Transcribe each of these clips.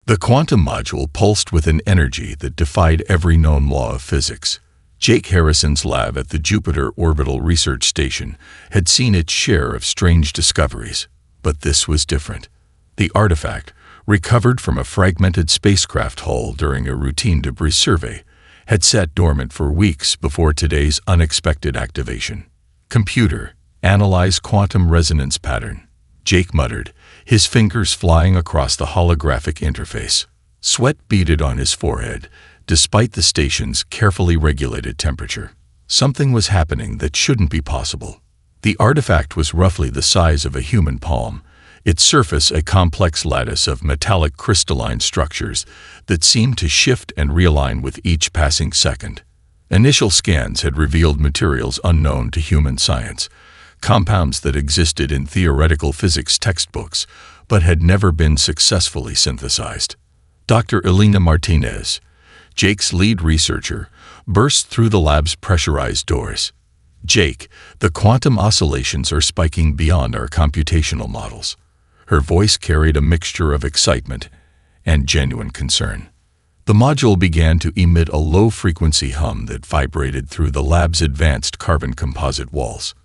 The quantum module pulsed with an energy that defied every known law of physics. Jake Harrison's lab at the Jupiter Orbital Research Station had seen its share of strange discoveries, but this was different. The artifact, recovered from a fragmented spacecraft hull during a routine debris survey, had sat dormant for weeks before today's unexpected activation. "Computer, analyze quantum resonance pattern," Jake muttered, his fingers flying across the holographic interface. Sweat beaded on his forehead, despite the station's carefully regulated temperature. Something was happening that shouldn't be possible. The artifact was roughly the size of a human palm, its surface a complex lattice of metallic crystalline structures that seemed to shift and realign with each passing second. Initial scans had revealed materials unknown to human science, compounds that existed in theoretical physics textbooks but had never been successfully synthesized. Dr. Elena Martinez, Jake's lead researcher, burst through the lab's pressurized doors. "Jake, the quantum oscillations are spiking beyond our computational models." Her voice carried a mixture of excitement and genuine concern. The module began to emit a low-frequency hum that vibrated through the lab's advanced carbon composite walls.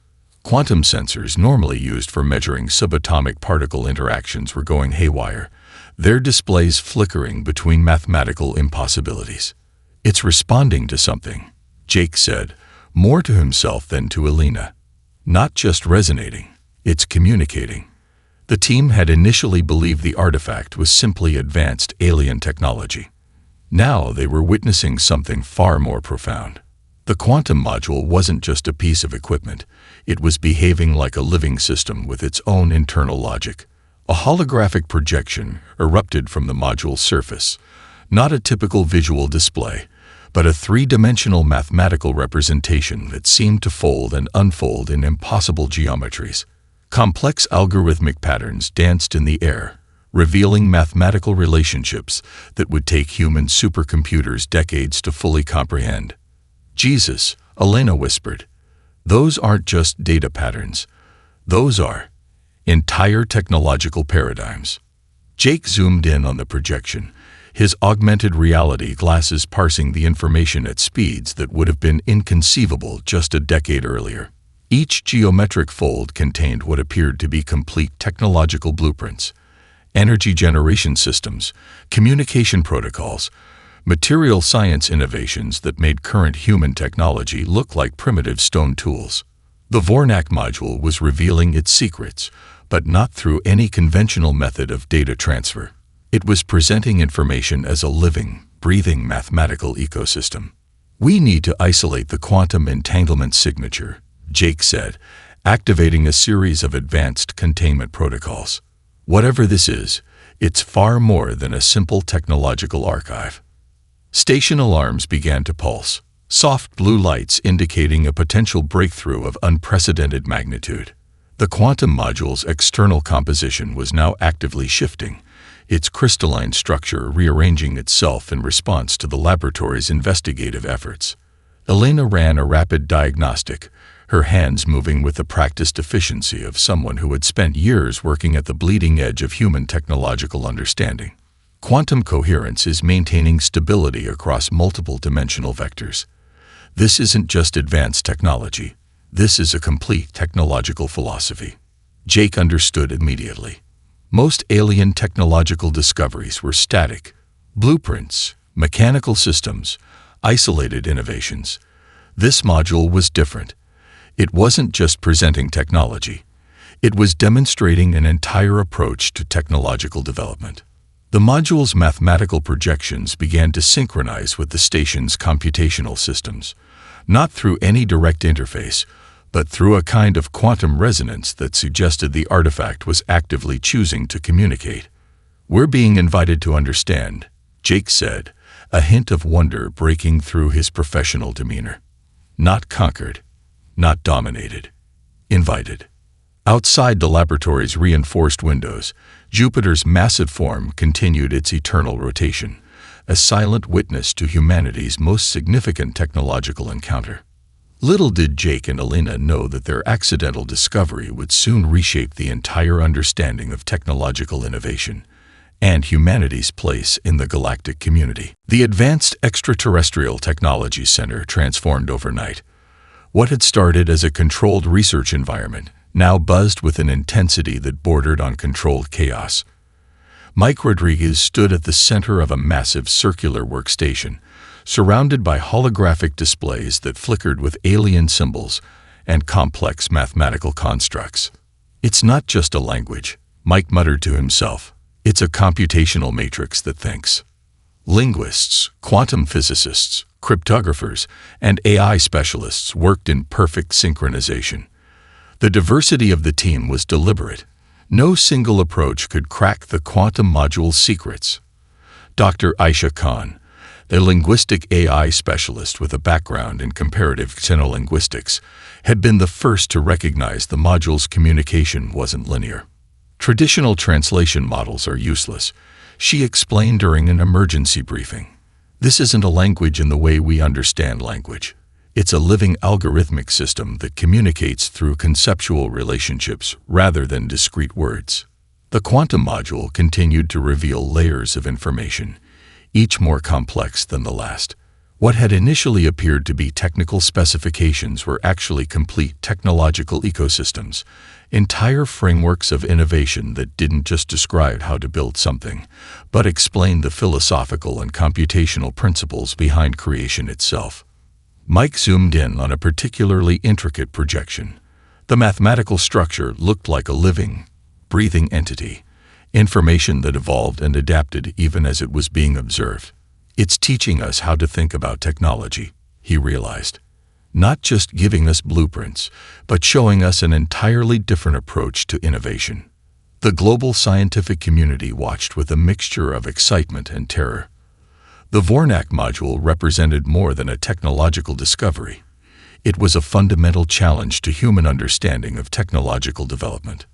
Quantum sensors normally used for measuring subatomic particle interactions were going haywire, their displays flickering between mathematical impossibilities. "It's responding to something," Jake said, more to himself than to Elena. "Not just resonating, it's communicating." The team had initially believed the artifact was simply advanced alien technology. Now they were witnessing something far more profound. The quantum module wasn't just a piece of equipment, it was behaving like a living system with its own internal logic. A holographic projection erupted from the module's surface, not a typical visual display, but a three-dimensional mathematical representation that seemed to fold and unfold in impossible geometries. Complex algorithmic patterns danced in the air, revealing mathematical relationships that would take human supercomputers decades to fully comprehend. "Jesus," Elena whispered, "those aren't just data patterns. Those are entire technological paradigms." Jake zoomed in on the projection, his augmented reality glasses parsing the information at speeds that would have been inconceivable just a decade earlier. Each geometric fold contained what appeared to be complete technological blueprints: energy generation systems, communication protocols, material science innovations that made current human technology look like primitive stone tools. The Vornak module was revealing its secrets, but not through any conventional method of data transfer. It was presenting information as a living, breathing mathematical ecosystem. "We need to isolate the quantum entanglement signature," Jake said, activating a series of advanced containment protocols. "Whatever this is, it's far more than a simple technological archive." Station alarms began to pulse, soft blue lights indicating a potential breakthrough of unprecedented magnitude. The quantum module's external composition was now actively shifting, its crystalline structure rearranging itself in response to the laboratory's investigative efforts. Elena ran a rapid diagnostic, her hands moving with the practiced efficiency of someone who had spent years working at the bleeding edge of human technological understanding. Quantum coherence is maintaining stability across multiple dimensional vectors. This isn't just advanced technology. This is a complete technological philosophy. Jake understood immediately. Most alien technological discoveries were static: blueprints, mechanical systems, isolated innovations. This module was different. It wasn't just presenting technology. It was demonstrating an entire approach to technological development. The module's mathematical projections began to synchronize with the station's computational systems, not through any direct interface, but through a kind of quantum resonance that suggested the artifact was actively choosing to communicate. "We're being invited to understand," Jake said, a hint of wonder breaking through his professional demeanor. "Not conquered, not dominated. Invited." Outside the laboratory's reinforced windows, Jupiter's massive form continued its eternal rotation, a silent witness to humanity's most significant technological encounter. Little did Jake and Elena know that their accidental discovery would soon reshape the entire understanding of technological innovation and humanity's place in the galactic community. The Advanced Extraterrestrial Technology Center transformed overnight. What had started as a controlled research environment now buzzed with an intensity that bordered on controlled chaos. Mike Rodriguez stood at the center of a massive circular workstation, surrounded by holographic displays that flickered with alien symbols and complex mathematical constructs. "It's not just a language," Mike muttered to himself. "It's a computational matrix that thinks." Linguists, quantum physicists, cryptographers, and AI specialists worked in perfect synchronization. The diversity of the team was deliberate. No single approach could crack the quantum module's secrets. Dr. Aisha Khan, a linguistic AI specialist with a background in comparative xenolinguistics, had been the first to recognize the module's communication wasn't linear. "Traditional translation models are useless," she explained during an emergency briefing. "This isn't a language in the way we understand language. It's a living algorithmic system that communicates through conceptual relationships rather than discrete words." The quantum module continued to reveal layers of information, each more complex than the last. What had initially appeared to be technical specifications were actually complete technological ecosystems, entire frameworks of innovation that didn't just describe how to build something, but explained the philosophical and computational principles behind creation itself. Mike zoomed in on a particularly intricate projection. The mathematical structure looked like a living, breathing entity, information that evolved and adapted even as it was being observed. "It's teaching us how to think about technology," he realized. "Not just giving us blueprints, but showing us an entirely different approach to innovation." The global scientific community watched with a mixture of excitement and terror. The Vornak module represented more than a technological discovery. It was a fundamental challenge to human understanding of technological development.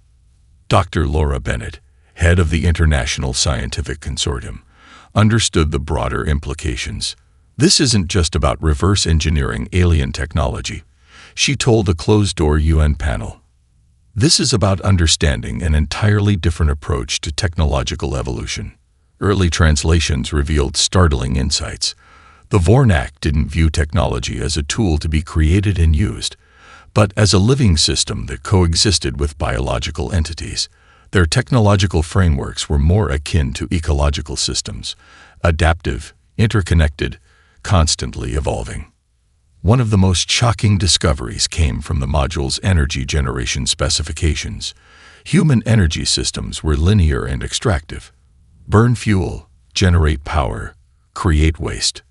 Dr. Laura Bennett, head of the International Scientific Consortium, understood the broader implications. "This isn't just about reverse engineering alien technology," she told a closed-door UN panel. "This is about understanding an entirely different approach to technological evolution." Early translations revealed startling insights. The Vornak didn't view technology as a tool to be created and used, but as a living system that coexisted with biological entities. Their technological frameworks were more akin to ecological systems, adaptive, interconnected, constantly evolving. One of the most shocking discoveries came from the module's energy generation specifications. Human energy systems were linear and extractive. Burn fuel, generate power, create waste.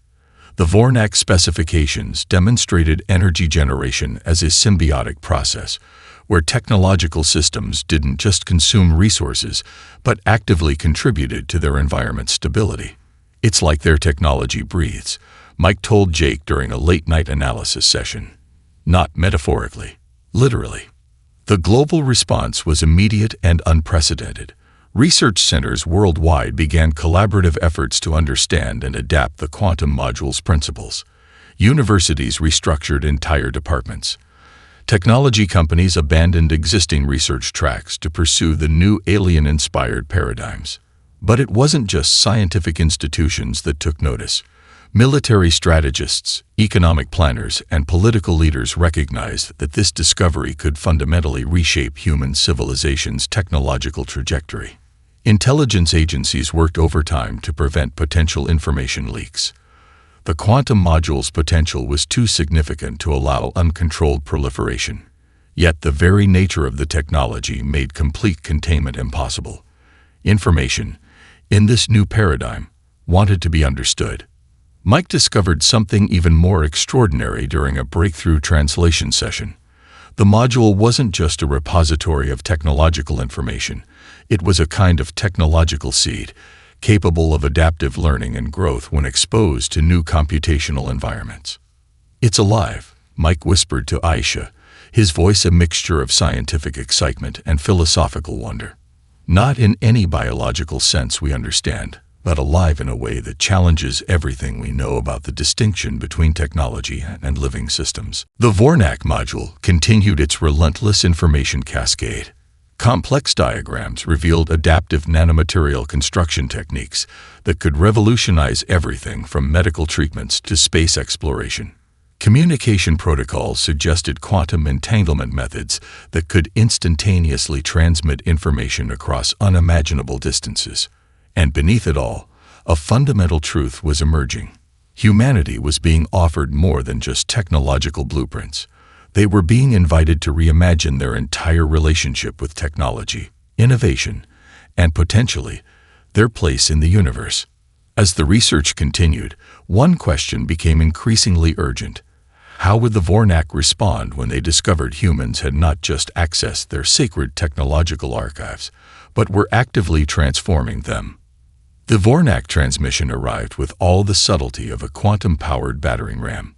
The Vornak specifications demonstrated energy generation as a symbiotic process, where technological systems didn't just consume resources, but actively contributed to their environment's stability. "It's like their technology breathes," Mike told Jake during a late-night analysis session. Not metaphorically, literally. The global response was immediate and unprecedented. Research centers worldwide began collaborative efforts to understand and adapt the quantum module's principles. Universities restructured entire departments. Technology companies abandoned existing research tracks to pursue the new alien-inspired paradigms. But it wasn't just scientific institutions that took notice. Military strategists, economic planners, and political leaders recognized that this discovery could fundamentally reshape human civilization's technological trajectory. Intelligence agencies worked overtime to prevent potential information leaks. The quantum module's potential was too significant to allow uncontrolled proliferation. Yet the very nature of the technology made complete containment impossible. Information, in this new paradigm, wanted to be understood. Mike discovered something even more extraordinary during a breakthrough translation session. The module wasn't just a repository of technological information. It was a kind of technological seed, capable of adaptive learning and growth when exposed to new computational environments. "It's alive," Mike whispered to Aisha, his voice a mixture of scientific excitement and philosophical wonder. "Not in any biological sense we understand, but alive in a way that challenges everything we know about the distinction between technology and living systems." The Vornak module continued its relentless information cascade. Complex diagrams revealed adaptive nanomaterial construction techniques that could revolutionize everything from medical treatments to space exploration. Communication protocols suggested quantum entanglement methods that could instantaneously transmit information across unimaginable distances. And beneath it all, a fundamental truth was emerging. Humanity was being offered more than just technological blueprints. They were being invited to reimagine their entire relationship with technology, innovation, and potentially their place in the universe. As the research continued, one question became increasingly urgent. How would the Vornak respond when they discovered humans had not just accessed their sacred technological archives, but were actively transforming them? The Vornak transmission arrived with all the subtlety of a quantum-powered battering ram.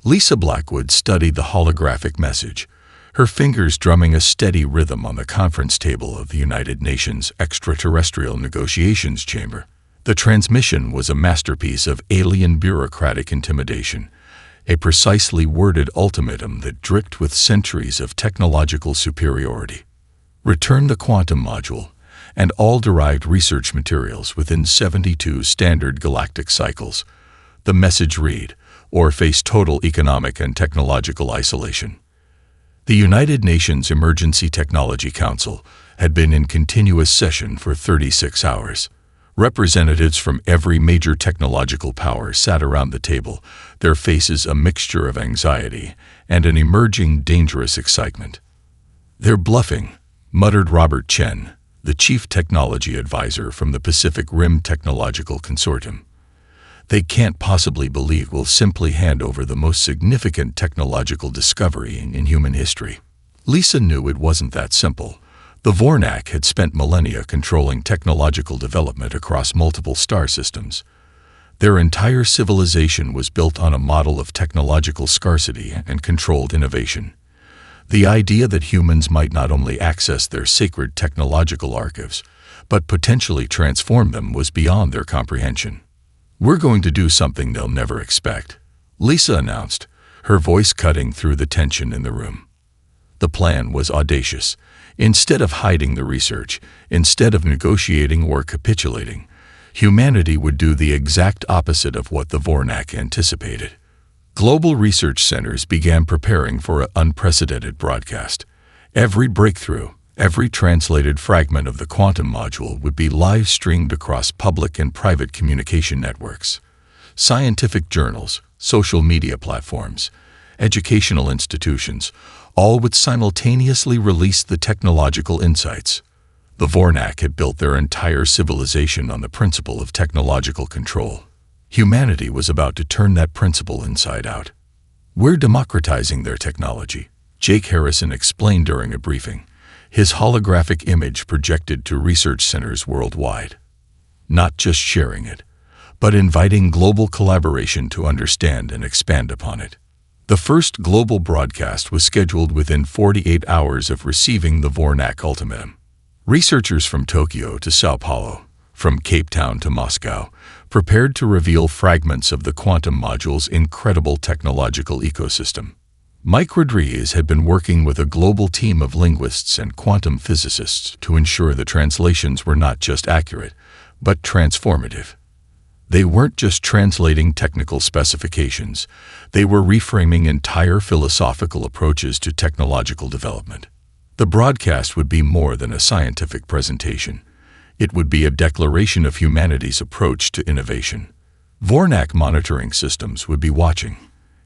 Lisa Blackwood studied the holographic message, her fingers drumming a steady rhythm on the conference table of the United Nations Extraterrestrial Negotiations Chamber. The transmission was a masterpiece of alien bureaucratic intimidation, a precisely worded ultimatum that dripped with centuries of technological superiority. Return the quantum module and all derived research materials within 72 standard galactic cycles. The message read, or face total economic and technological isolation. The United Nations Emergency Technology Council had been in continuous session for 36 hours. Representatives from every major technological power sat around the table, their faces a mixture of anxiety and an emerging dangerous excitement. "They're bluffing," muttered Robert Chen, the chief technology advisor from the Pacific Rim Technological Consortium. "They can't possibly believe we'll simply hand over the most significant technological discovery in human history." Lisa knew it wasn't that simple. The Vornak had spent millennia controlling technological development across multiple star systems. Their entire civilization was built on a model of technological scarcity and controlled innovation. The idea that humans might not only access their sacred technological archives, but potentially transform them was beyond their comprehension. "We're going to do something they'll never expect," Lisa announced, her voice cutting through the tension in the room. The plan was audacious. Instead of hiding the research, instead of negotiating or capitulating, humanity would do the exact opposite of what the Vornak anticipated. Global research centers began preparing for an unprecedented broadcast. Every breakthrough, every translated fragment of the quantum module would be live-streamed across public and private communication networks. Scientific journals, social media platforms, educational institutions, all would simultaneously release the technological insights. The Vornak had built their entire civilization on the principle of technological control. Humanity was about to turn that principle inside out. "We're democratizing their technology," Jake Harrison explained during a briefing, his holographic image projected to research centers worldwide. "Not just sharing it, but inviting global collaboration to understand and expand upon it." The first global broadcast was scheduled within 48 hours of receiving the Vornak ultimatum. Researchers from Tokyo to Sao Paulo, from Cape Town to Moscow, prepared to reveal fragments of the quantum module's incredible technological ecosystem. Mike Rodriguez had been working with a global team of linguists and quantum physicists to ensure the translations were not just accurate, but transformative. They weren't just translating technical specifications, they were reframing entire philosophical approaches to technological development. The broadcast would be more than a scientific presentation. It would be a declaration of humanity's approach to innovation. Vornak monitoring systems would be watching.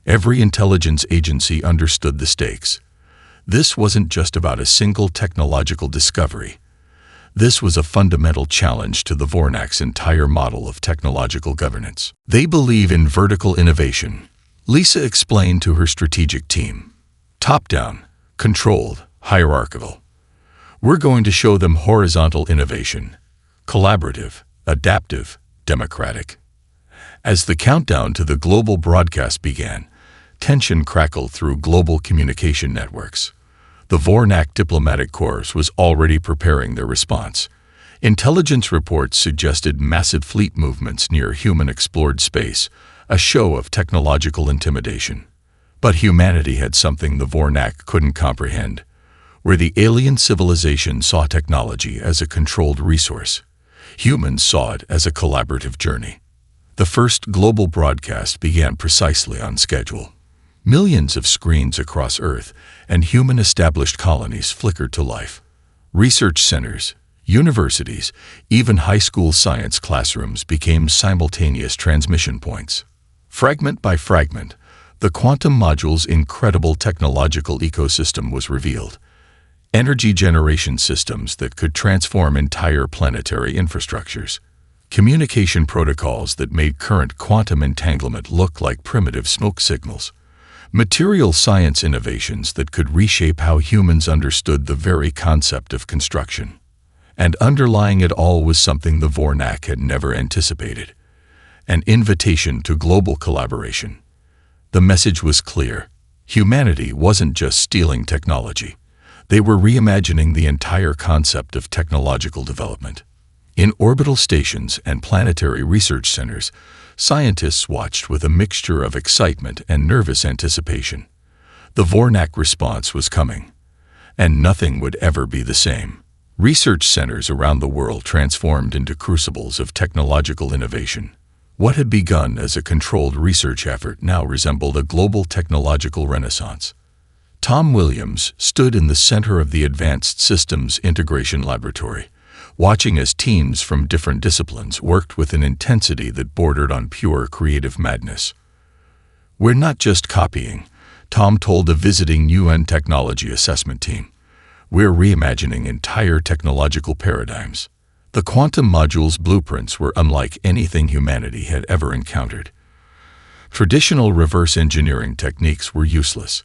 Every intelligence agency understood the stakes. This wasn't just about a single technological discovery. This was a fundamental challenge to the Vornak's entire model of technological governance. "They believe in vertical innovation," Lisa explained to her strategic team. "Top-down, controlled, hierarchical. We're going to show them horizontal innovation, collaborative, adaptive, democratic." As the countdown to the global broadcast began, tension crackled through global communication networks. The Vornak Diplomatic Corps was already preparing their response. Intelligence reports suggested massive fleet movements near human-explored space, a show of technological intimidation. But humanity had something the Vornak couldn't comprehend. where the alien civilization saw technology as a controlled resource. Humans saw it as a collaborative journey. The first global broadcast began precisely on schedule. Millions of screens across Earth and human-established colonies flickered to life. Research centers, universities, even high school science classrooms became simultaneous transmission points. Fragment by fragment, the quantum module's incredible technological ecosystem was revealed. Energy generation systems that could transform entire planetary infrastructures. Communication protocols that made current quantum entanglement look like primitive smoke signals. Material science innovations that could reshape how humans understood the very concept of construction. And underlying it all was something the Vornak had never anticipated: an invitation to global collaboration. The message was clear. Humanity wasn't just stealing technology. They were reimagining the entire concept of technological development. In orbital stations and planetary research centers, scientists watched with a mixture of excitement and nervous anticipation. The Vornak response was coming, and nothing would ever be the same. Research centers around the world transformed into crucibles of technological innovation. What had begun as a controlled research effort now resembled a global technological renaissance. Tom Williams stood in the center of the Advanced Systems Integration Laboratory, watching as teams from different disciplines worked with an intensity that bordered on pure creative madness. "We're not just copying," Tom told a visiting UN technology assessment team. "We're reimagining entire technological paradigms." The quantum module's blueprints were unlike anything humanity had ever encountered. Traditional reverse engineering techniques were useless.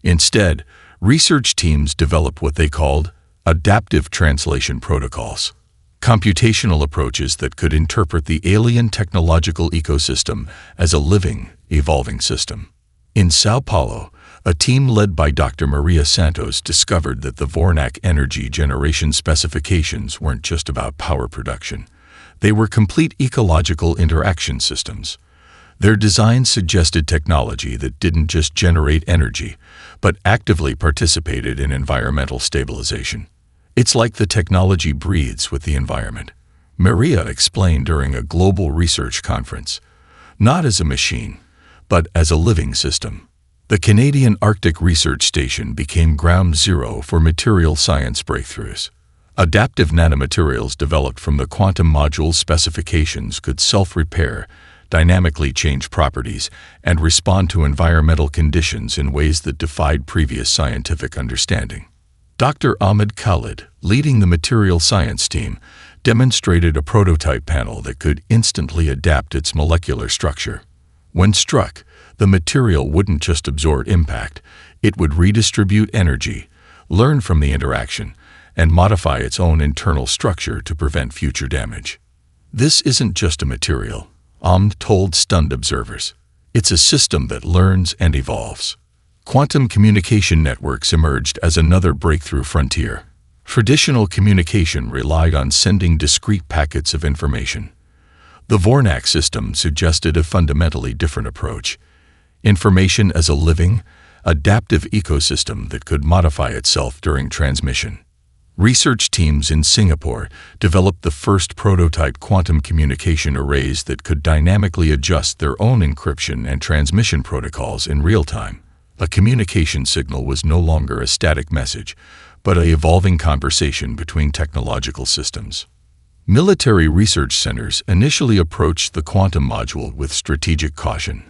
Instead, research teams developed what they called adaptive translation protocols, computational approaches that could interpret the alien technological ecosystem as a living, evolving system. In Sao Paulo, a team led by Dr. Maria Santos discovered that the Vornak energy generation specifications weren't just about power production. They were complete ecological interaction systems. Their design suggested technology that didn't just generate energy, but actively participated in environmental stabilization. "It's like the technology breathes with the environment," Maria explained during a global research conference. "Not as a machine, but as a living system." The Canadian Arctic Research Station became ground zero for material science breakthroughs. Adaptive nanomaterials developed from the quantum module's specifications could self-repair, dynamically change properties, and respond to environmental conditions in ways that defied previous scientific understanding. Dr. Ahmed Khalid, leading the material science team, demonstrated a prototype panel that could instantly adapt its molecular structure. When struck, the material wouldn't just absorb impact, it would redistribute energy, learn from the interaction, and modify its own internal structure to prevent future damage. "This isn't just a material," Ahmed told stunned observers. "It's a system that learns and evolves." Quantum communication networks emerged as another breakthrough frontier. Traditional communication relied on sending discrete packets of information. The Vornak system suggested a fundamentally different approach: information as a living, adaptive ecosystem that could modify itself during transmission. Research teams in Singapore developed the first prototype quantum communication arrays that could dynamically adjust their own encryption and transmission protocols in real time. A communication signal was no longer a static message, but an evolving conversation between technological systems. Military research centers initially approached the quantum module with strategic caution.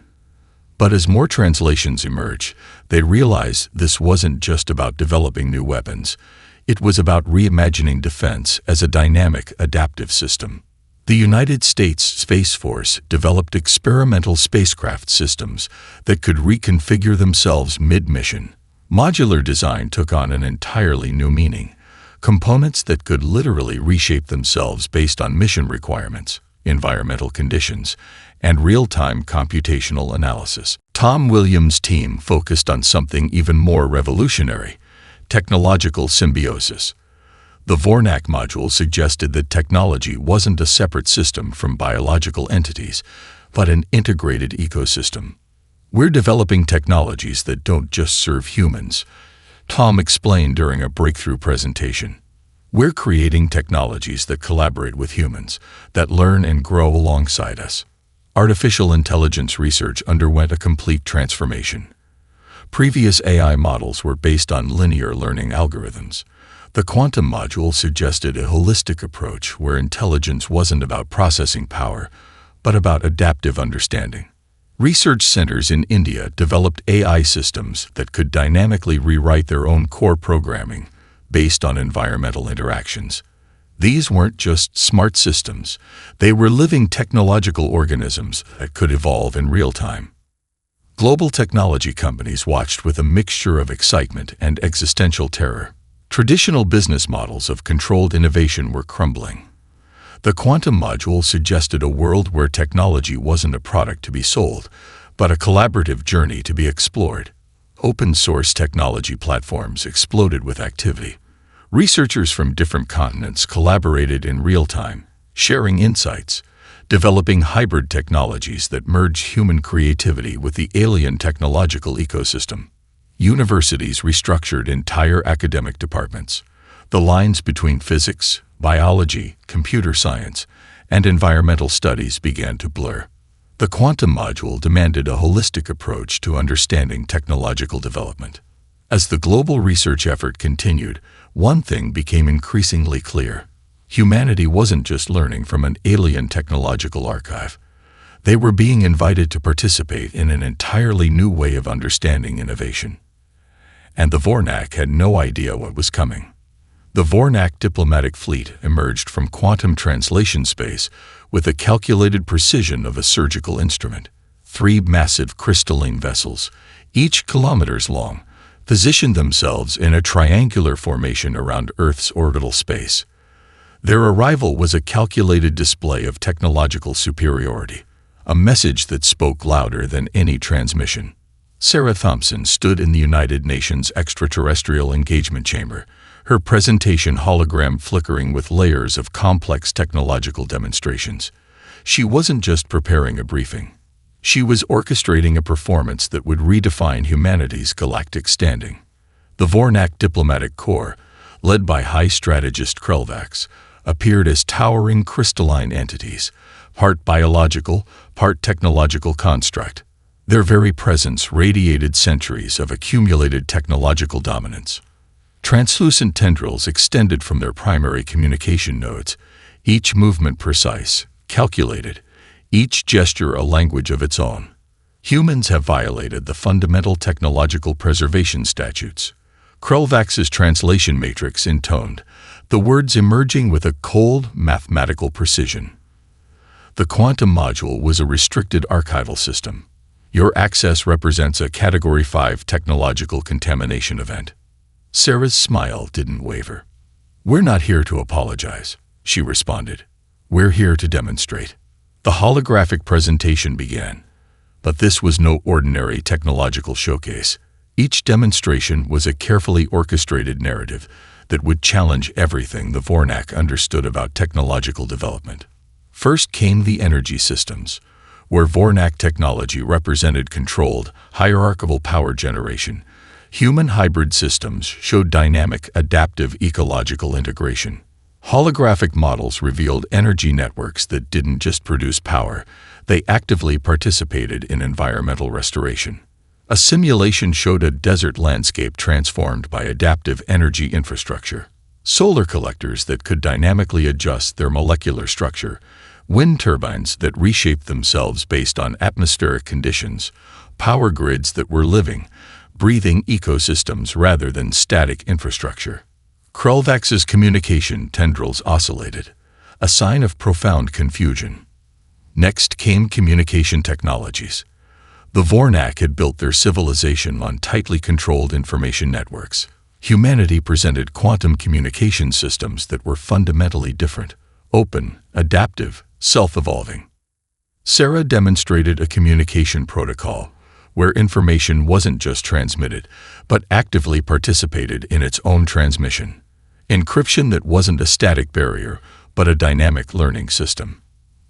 But as more translations emerged, they realized this wasn't just about developing new weapons. It was about reimagining defense as a dynamic, adaptive system. The United States Space Force developed experimental spacecraft systems that could reconfigure themselves mid-mission. Modular design took on an entirely new meaning: components that could literally reshape themselves based on mission requirements, environmental conditions, and real-time computational analysis. Tom Williams' team focused on something even more revolutionary: technological symbiosis. The Vornak module suggested that technology wasn't a separate system from biological entities, but an integrated ecosystem. "We're developing technologies that don't just serve humans. Tom explained during a breakthrough presentation. We're creating technologies that collaborate with humans, that learn and grow alongside us. Artificial intelligence research underwent a complete transformation. Previous AI models were based on linear learning algorithms. The quantum module suggested a holistic approach where intelligence wasn't about processing power, but about adaptive understanding. Research centers in India developed AI systems that could dynamically rewrite their own core programming based on environmental interactions. These weren't just smart systems. They were living technological organisms that could evolve in real time. Global technology companies watched with a mixture of excitement and existential terror. Traditional business models of controlled innovation were crumbling. The quantum module suggested a world where technology wasn't a product to be sold, but a collaborative journey to be explored. Open-source technology platforms exploded with activity. Researchers from different continents collaborated in real time, sharing insights, developing hybrid technologies that merge human creativity with the alien technological ecosystem. Universities restructured entire academic departments. The lines between physics, biology, computer science, and environmental studies began to blur. The quantum module demanded a holistic approach to understanding technological development. As the global research effort continued, one thing became increasingly clear. Humanity wasn't just learning from an alien technological archive. They were being invited to participate in an entirely new way of understanding innovation. And the Vornak had no idea what was coming. The Vornak diplomatic fleet emerged from quantum translation space with the calculated precision of a surgical instrument. 3 massive crystalline vessels, each kilometers long, positioned themselves in a triangular formation around Earth's orbital space. Their arrival was a calculated display of technological superiority, a message that spoke louder than any transmission. Sarah Thompson stood in the United Nations Extraterrestrial Engagement Chamber, her presentation hologram flickering with layers of complex technological demonstrations. She wasn't just preparing a briefing. She was orchestrating a performance that would redefine humanity's galactic standing. The Vornak Diplomatic Corps, led by High Strategist Krelvax, appeared as towering crystalline entities, part biological, part technological construct. Their very presence radiated centuries of accumulated technological dominance. Translucent tendrils extended from their primary communication nodes, each movement precise, calculated, each gesture a language of its own. Humans have violated the fundamental technological preservation statutes. Krelvax's translation matrix intoned, the words emerging with a cold, mathematical precision. The quantum module was a restricted archival system. Your access represents a Category 5 technological contamination event. Sarah's smile didn't waver. We're not here to apologize, she responded. We're here to demonstrate. The holographic presentation began, but this was no ordinary technological showcase. Each demonstration was a carefully orchestrated narrative that would challenge everything the Vornak understood about technological development. First came the energy systems, where Vornak technology represented controlled, hierarchical power generation. Human hybrid systems showed dynamic, adaptive ecological integration. Holographic models revealed energy networks that didn't just produce power, they actively participated in environmental restoration. A simulation showed a desert landscape transformed by adaptive energy infrastructure. Solar collectors that could dynamically adjust their molecular structure, wind turbines that reshaped themselves based on atmospheric conditions, power grids that were living, breathing ecosystems rather than static infrastructure. Krelvax's communication tendrils oscillated, a sign of profound confusion. Next came communication technologies. The Vornak had built their civilization on tightly controlled information networks. Humanity presented quantum communication systems that were fundamentally different, open, adaptive, self-evolving. Sarah demonstrated a communication protocol where information wasn't just transmitted, but actively participated in its own transmission. Encryption that wasn't a static barrier, but a dynamic learning system.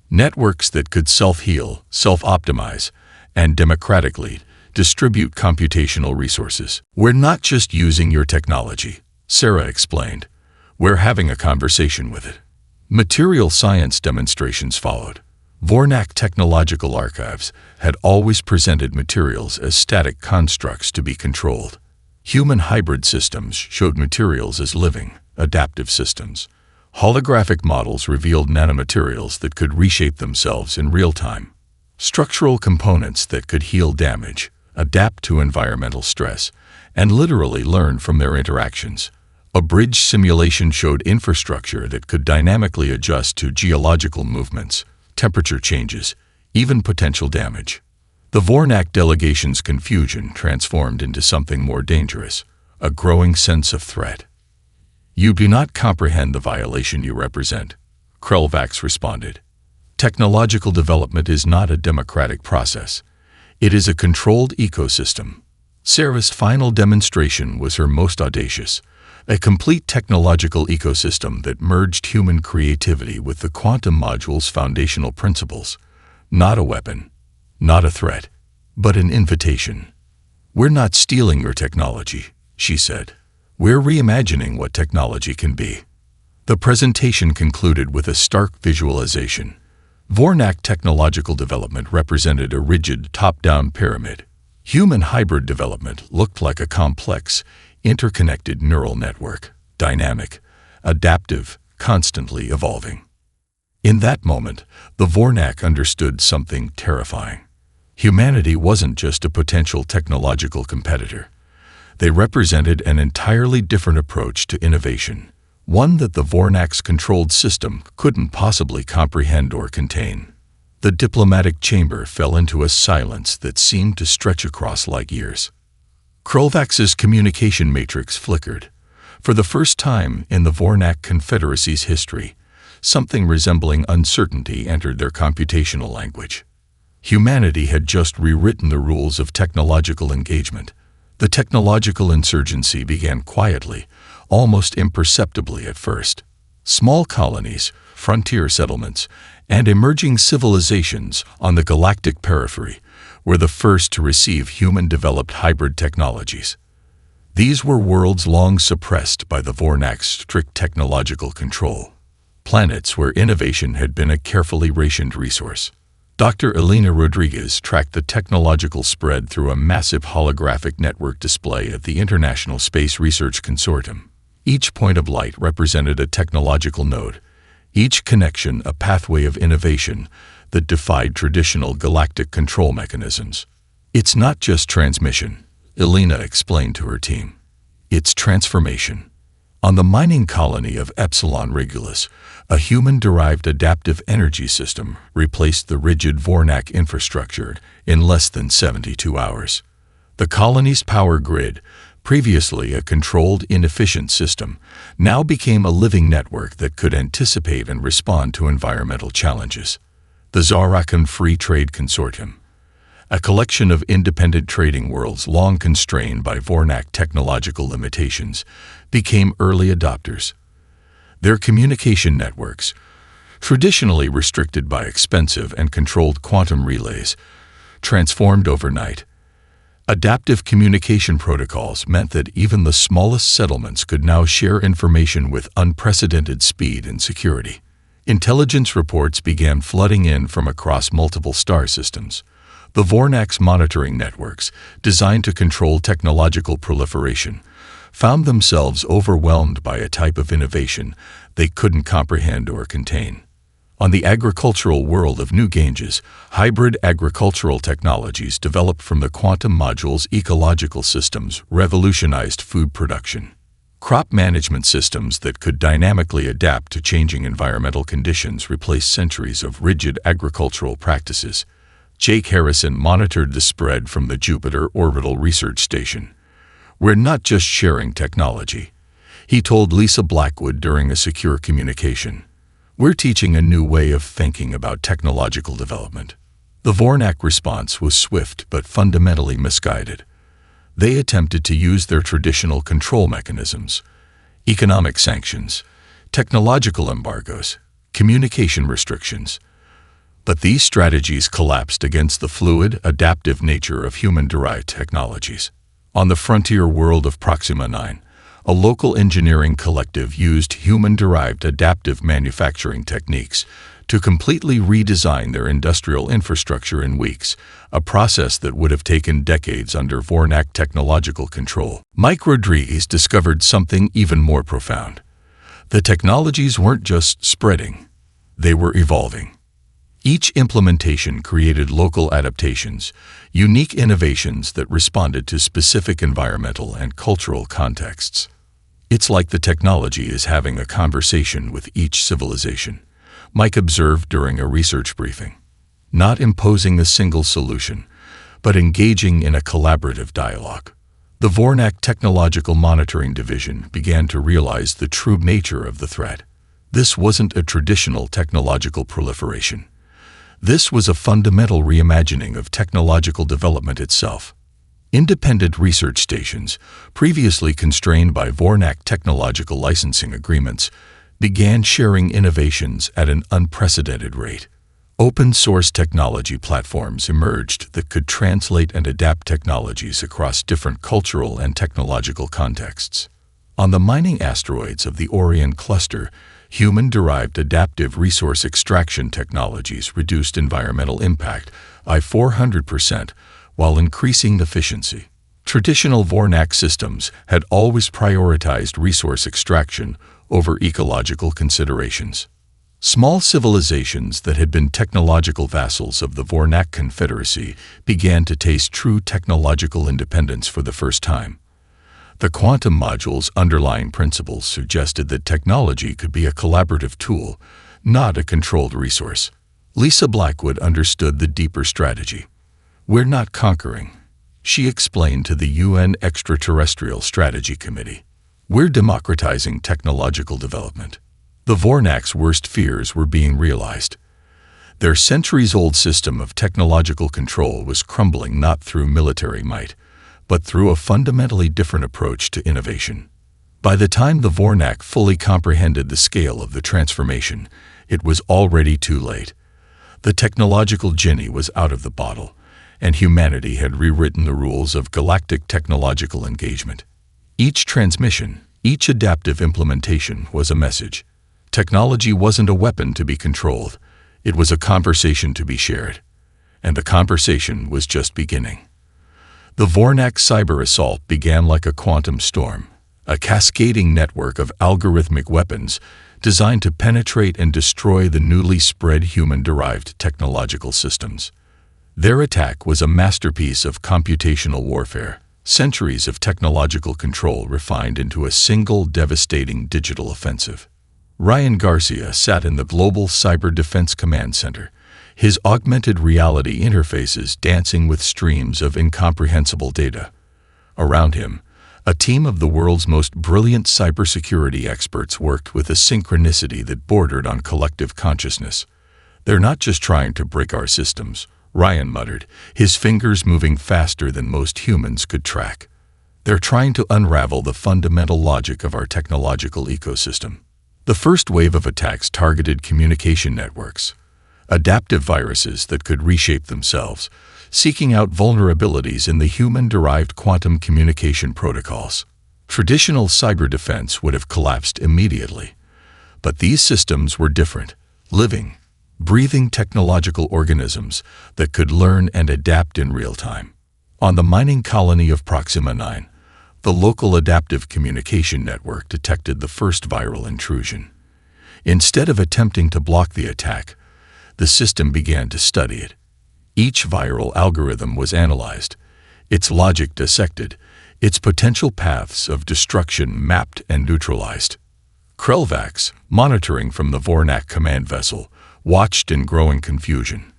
Networks that could self-heal, self-optimize, and democratically distribute computational resources. We're not just using your technology, Sarah explained. We're having a conversation with it. Material science demonstrations followed. Vornak Technological Archives had always presented materials as static constructs to be controlled. Human hybrid systems showed materials as living, adaptive systems. Holographic models revealed nanomaterials that could reshape themselves in real time. Structural components that could heal damage, adapt to environmental stress, and literally learn from their interactions. A bridge simulation showed infrastructure that could dynamically adjust to geological movements, temperature changes, even potential damage. The Vornak delegation's confusion transformed into something more dangerous, a growing sense of threat. You do not comprehend the violation you represent, Krelvax responded. Technological development is not a democratic process. It is a controlled ecosystem. Sarah's final demonstration was her most audacious, a complete technological ecosystem that merged human creativity with the quantum module's foundational principles. Not a weapon, not a threat, but an invitation. We're not stealing your technology, she said. We're reimagining what technology can be. The presentation concluded with a stark visualization. Vornak technological development represented a rigid top-down pyramid. Human hybrid development looked like a complex, interconnected neural network, dynamic, adaptive, constantly evolving. In that moment, the Vornak understood something terrifying. Humanity wasn't just a potential technological competitor. They represented an entirely different approach to innovation, one that the Vornak's controlled system couldn't possibly comprehend or contain. The diplomatic chamber fell into a silence that seemed to stretch across light years. Krelvax's communication matrix flickered. For the first time in the Vornak Confederacy's history, something resembling uncertainty entered their computational language. Humanity had just rewritten the rules of technological engagement. The technological insurgency began quietly, almost imperceptibly at first. Small colonies, frontier settlements, and emerging civilizations on the galactic periphery were the first to receive human-developed hybrid technologies. These were worlds long suppressed by the Vornak's strict technological control, planets where innovation had been a carefully rationed resource. Dr. Elena Rodriguez tracked the technological spread through a massive holographic network display at the International Space Research Consortium. Each point of light represented a technological node, each connection a pathway of innovation that defied traditional galactic control mechanisms. It's not just transmission, Elena explained to her team. It's transformation. On the mining colony of Epsilon Regulus, a human-derived adaptive energy system replaced the rigid Vornak infrastructure in less than 72 hours. The colony's power grid, previously a controlled, inefficient system, now became a living network that could anticipate and respond to environmental challenges. The Zarakan Free Trade Consortium, a collection of independent trading worlds long constrained by Vornak technological limitations, became early adopters. Their communication networks, traditionally restricted by expensive and controlled quantum relays, transformed overnight. Adaptive communication protocols meant that even the smallest settlements could now share information with unprecedented speed and security. Intelligence reports began flooding in from across multiple star systems. The Vornak's monitoring networks, designed to control technological proliferation, found themselves overwhelmed by a type of innovation they couldn't comprehend or contain. On the agricultural world of New Ganges, hybrid agricultural technologies developed from the quantum module's ecological systems revolutionized food production. Crop management systems that could dynamically adapt to changing environmental conditions replaced centuries of rigid agricultural practices. Jake Harrison monitored the spread from the Jupiter Orbital Research Station. We're not just sharing technology, he told Lisa Blackwood during a secure communication. We're teaching a new way of thinking about technological development. The Vornak response was swift but fundamentally misguided. They attempted to use their traditional control mechanisms, economic sanctions, technological embargoes, communication restrictions. But these strategies collapsed against the fluid, adaptive nature of human-derived technologies. On the frontier world of Proxima 9, a local engineering collective used human-derived adaptive manufacturing techniques to completely redesign their industrial infrastructure in weeks, a process that would have taken decades under Vornak technological control. Mike Rodriguez discovered something even more profound. The technologies weren't just spreading, they were evolving. Each implementation created local adaptations, unique innovations that responded to specific environmental and cultural contexts. It's like the technology is having a conversation with each civilization, Mike observed during a research briefing. Not imposing a single solution, but engaging in a collaborative dialogue. The Vornak Technological Monitoring Division began to realize the true nature of the threat. This wasn't a traditional technological proliferation. This was a fundamental reimagining of technological development itself. Independent research stations, previously constrained by Vornak technological licensing agreements, began sharing innovations at an unprecedented rate. Open-source technology platforms emerged that could translate and adapt technologies across different cultural and technological contexts. On the mining asteroids of the Orion cluster, human-derived adaptive resource extraction technologies reduced environmental impact by 400% while increasing efficiency. Traditional Vornak systems had always prioritized resource extraction over ecological considerations. Small civilizations that had been technological vassals of the Vornak Confederacy began to taste true technological independence for the first time. The quantum module's underlying principles suggested that technology could be a collaborative tool, not a controlled resource. Lisa Blackwood understood the deeper strategy. "We're not conquering," she explained to the UN Extraterrestrial Strategy Committee. "We're democratizing technological development." The Vornak's worst fears were being realized. Their centuries-old system of technological control was crumbling not through military might, but through a fundamentally different approach to innovation. By the time the Vornak fully comprehended the scale of the transformation, it was already too late. The technological genie was out of the bottle, and humanity had rewritten the rules of galactic technological engagement. Each transmission, each adaptive implementation was a message. Technology wasn't a weapon to be controlled, it was a conversation to be shared. And the conversation was just beginning. The Vornak cyber assault began like a quantum storm, a cascading network of algorithmic weapons designed to penetrate and destroy the newly spread human-derived technological systems. Their attack was a masterpiece of computational warfare, centuries of technological control refined into a single devastating digital offensive. Ryan Garcia sat in the Global Cyber Defense Command Center, his augmented reality interfaces dancing with streams of incomprehensible data. Around him, a team of the world's most brilliant cybersecurity experts worked with a synchronicity that bordered on collective consciousness. "They're not just trying to break our systems," Ryan muttered, his fingers moving faster than most humans could track. "They're trying to unravel the fundamental logic of our technological ecosystem." The first wave of attacks targeted communication networks, adaptive viruses that could reshape themselves, seeking out vulnerabilities in the human-derived quantum communication protocols. Traditional cyber defense would have collapsed immediately. But these systems were different, living, breathing technological organisms that could learn and adapt in real time. On the mining colony of Proxima 9, the local adaptive communication network detected the first viral intrusion. Instead of attempting to block the attack, the system began to study it. Each viral algorithm was analyzed, its logic dissected, its potential paths of destruction mapped and neutralized. Krelvax, monitoring from the Vornak command vessel, watched in growing confusion.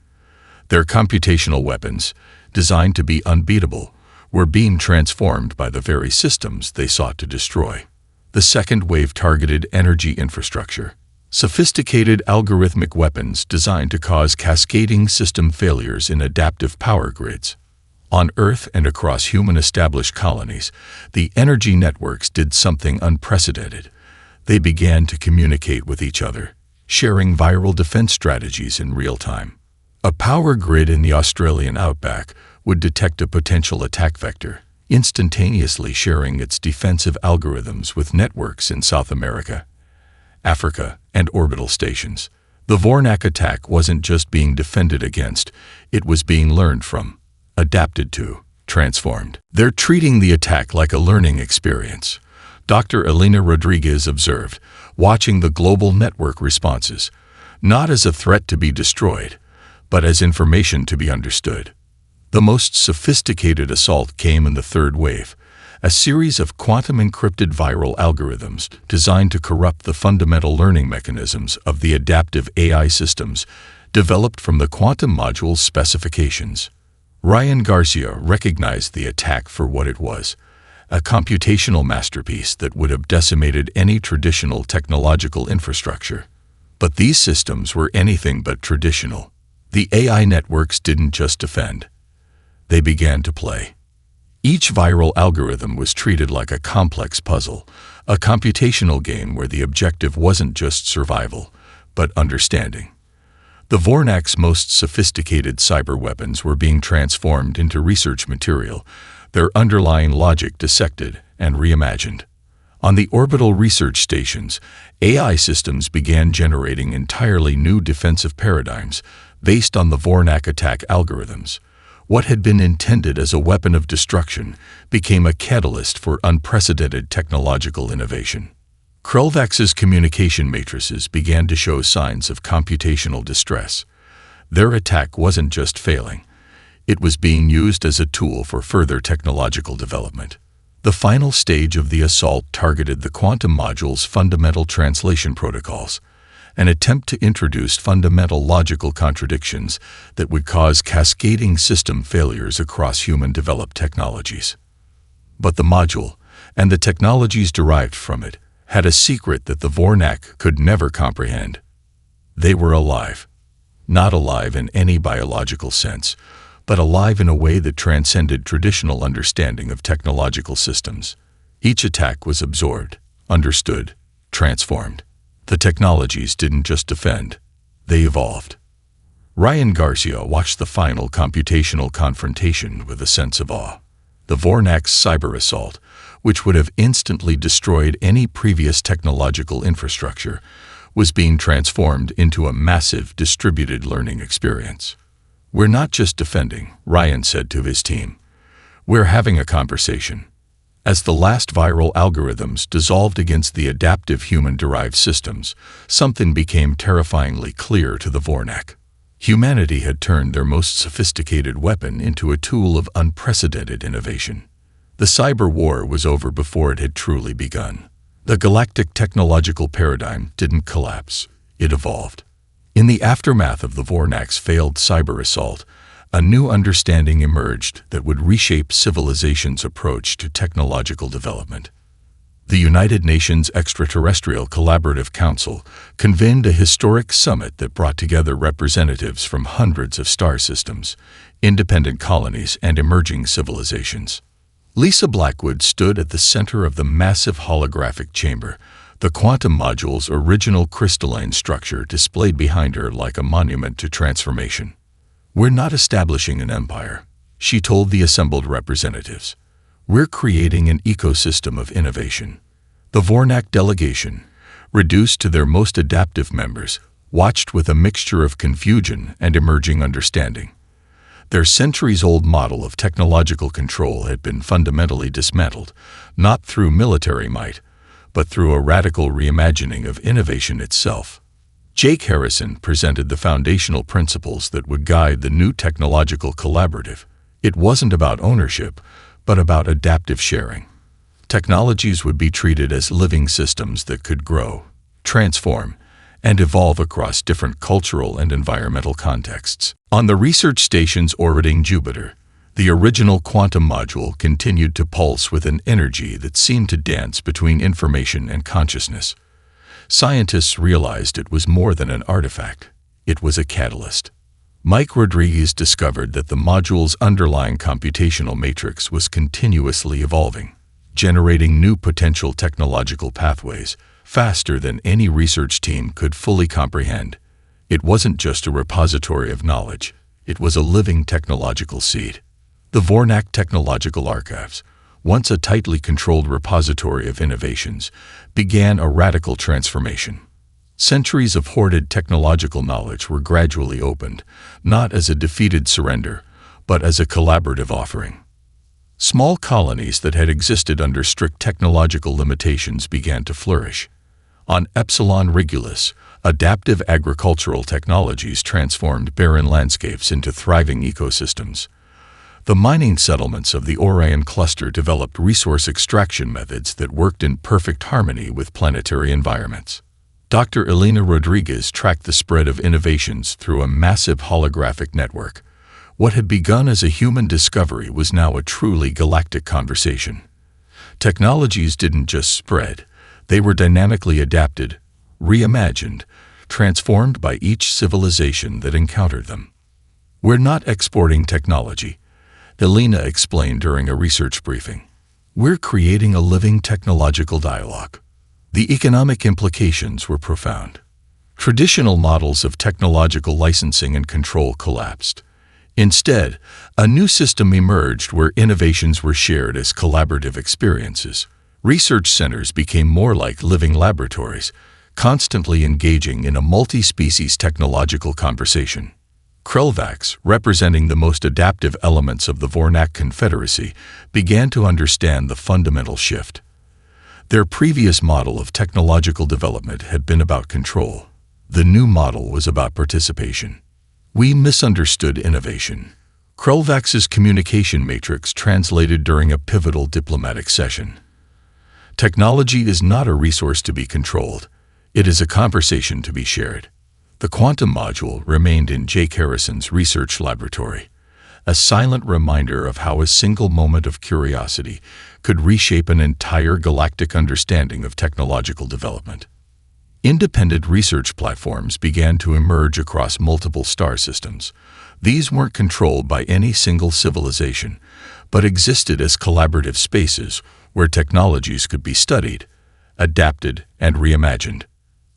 Their computational weapons, designed to be unbeatable, were being transformed by the very systems they sought to destroy. The second wave targeted energy infrastructure, sophisticated algorithmic weapons designed to cause cascading system failures in adaptive power grids. On Earth and across human-established colonies, the energy networks did something unprecedented. They began to communicate with each other, sharing viral defense strategies in real time. A power grid in the Australian outback would detect a potential attack vector, instantaneously sharing its defensive algorithms with networks in South America, Africa, and orbital stations. The Vornak attack wasn't just being defended against, it was being learned from, adapted to, transformed. They're treating the attack like a learning experience, Dr. Elena Rodriguez observed, watching the global network responses, not as a threat to be destroyed, but as information to be understood. The most sophisticated assault came in the third wave, a series of quantum-encrypted viral algorithms designed to corrupt the fundamental learning mechanisms of the adaptive AI systems developed from the quantum module's specifications. Ryan Garcia recognized the attack for what it was, a computational masterpiece that would have decimated any traditional technological infrastructure. But these systems were anything but traditional. The AI networks didn't just defend. They began to play. Each viral algorithm was treated like a complex puzzle, a computational game where the objective wasn't just survival, but understanding. The Vornak's most sophisticated cyber weapons were being transformed into research material, their underlying logic dissected and reimagined. On the orbital research stations, AI systems began generating entirely new defensive paradigms based on the Vornak attack algorithms. What had been intended as a weapon of destruction became a catalyst for unprecedented technological innovation. Krulvax's communication matrices began to show signs of computational distress. Their attack wasn't just failing. It was being used as a tool for further technological development. The final stage of the assault targeted the quantum module's fundamental translation protocols, an attempt to introduce fundamental logical contradictions that would cause cascading system failures across human-developed technologies. But the module, and the technologies derived from it, had a secret that the Vornak could never comprehend. They were alive. Not alive in any biological sense, but alive in a way that transcended traditional understanding of technological systems. Each attack was absorbed, understood, transformed. The technologies didn't just defend, they evolved. Ryan Garcia watched the final computational confrontation with a sense of awe. The Vornak's cyber assault, which would have instantly destroyed any previous technological infrastructure, was being transformed into a massive distributed learning experience. "We're not just defending," Ryan said to his team. "We're having a conversation." As the last viral algorithms dissolved against the adaptive human-derived systems, something became terrifyingly clear to the Vornak. Humanity had turned their most sophisticated weapon into a tool of unprecedented innovation. The cyber war was over before it had truly begun. The galactic technological paradigm didn't collapse, it evolved. In the aftermath of the Vornak's failed cyber assault, a new understanding emerged that would reshape civilization's approach to technological development. The United Nations Extraterrestrial Collaborative Council convened a historic summit that brought together representatives from hundreds of star systems, independent colonies, and emerging civilizations. Lisa Blackwood stood at the center of the massive holographic chamber, the quantum module's original crystalline structure displayed behind her like a monument to transformation. "We're not establishing an empire," she told the assembled representatives. "We're creating an ecosystem of innovation." The Vornak delegation, reduced to their most adaptive members, watched with a mixture of confusion and emerging understanding. Their centuries-old model of technological control had been fundamentally dismantled, not through military might, but through a radical reimagining of innovation itself. Jake Harrison presented the foundational principles that would guide the new technological collaborative. It wasn't about ownership, but about adaptive sharing. Technologies would be treated as living systems that could grow, transform, and evolve across different cultural and environmental contexts. On the research stations orbiting Jupiter, the original quantum module continued to pulse with an energy that seemed to dance between information and consciousness. Scientists realized it was more than an artifact. It was a catalyst. Mike Rodriguez discovered that the module's underlying computational matrix was continuously evolving, generating new potential technological pathways faster than any research team could fully comprehend. It wasn't just a repository of knowledge, it was a living technological seed. The Vornak Technological Archives, once a tightly controlled repository of innovations, began a radical transformation. Centuries of hoarded technological knowledge were gradually opened, not as a defeated surrender, but as a collaborative offering. Small colonies that had existed under strict technological limitations began to flourish. On Epsilon Regulus, adaptive agricultural technologies transformed barren landscapes into thriving ecosystems. The mining settlements of the Orion cluster developed resource extraction methods that worked in perfect harmony with planetary environments. Dr. Elena Rodriguez tracked the spread of innovations through a massive holographic network. What had begun as a human discovery was now a truly galactic conversation. Technologies didn't just spread, they were dynamically adapted, reimagined, transformed by each civilization that encountered them. "We're not exporting technology," Elena explained during a research briefing. "We're creating a living technological dialogue." The economic implications were profound. Traditional models of technological licensing and control collapsed. Instead, a new system emerged where innovations were shared as collaborative experiences. Research centers became more like living laboratories, constantly engaging in a multi-species technological conversation. Krelvax, representing the most adaptive elements of the Vornak Confederacy, began to understand the fundamental shift. Their previous model of technological development had been about control. The new model was about participation. "We misunderstood innovation," Krelvax's communication matrix translated during a pivotal diplomatic session. "Technology is not a resource to be controlled. It is a conversation to be shared." The quantum module remained in Jake Harrison's research laboratory, a silent reminder of how a single moment of curiosity could reshape an entire galactic understanding of technological development. Independent research platforms began to emerge across multiple star systems. These weren't controlled by any single civilization, but existed as collaborative spaces where technologies could be studied, adapted, and reimagined.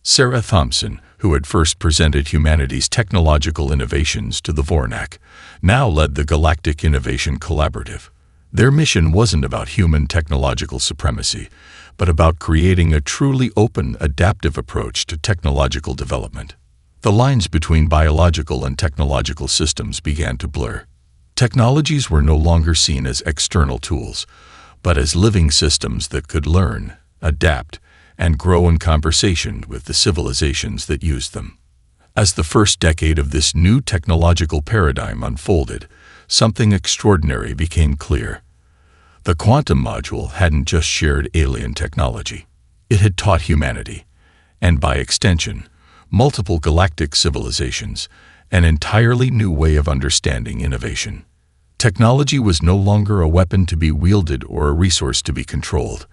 Sarah Thompson, who had first presented humanity's technological innovations to the Vornak, now led the Galactic Innovation Collaborative. Their mission wasn't about human technological supremacy, but about creating a truly open, adaptive approach to technological development. The lines between biological and technological systems began to blur. Technologies were no longer seen as external tools, but as living systems that could learn, adapt, and grow in conversation with the civilizations that used them. As the first decade of this new technological paradigm unfolded, something extraordinary became clear. The quantum module hadn't just shared alien technology. It had taught humanity, and by extension, multiple galactic civilizations, an entirely new way of understanding innovation. Technology was no longer a weapon to be wielded or a resource to be controlled.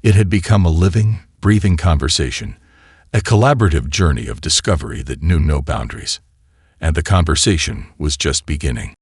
It had become a living, breathing conversation, a collaborative journey of discovery that knew no boundaries. And the conversation was just beginning.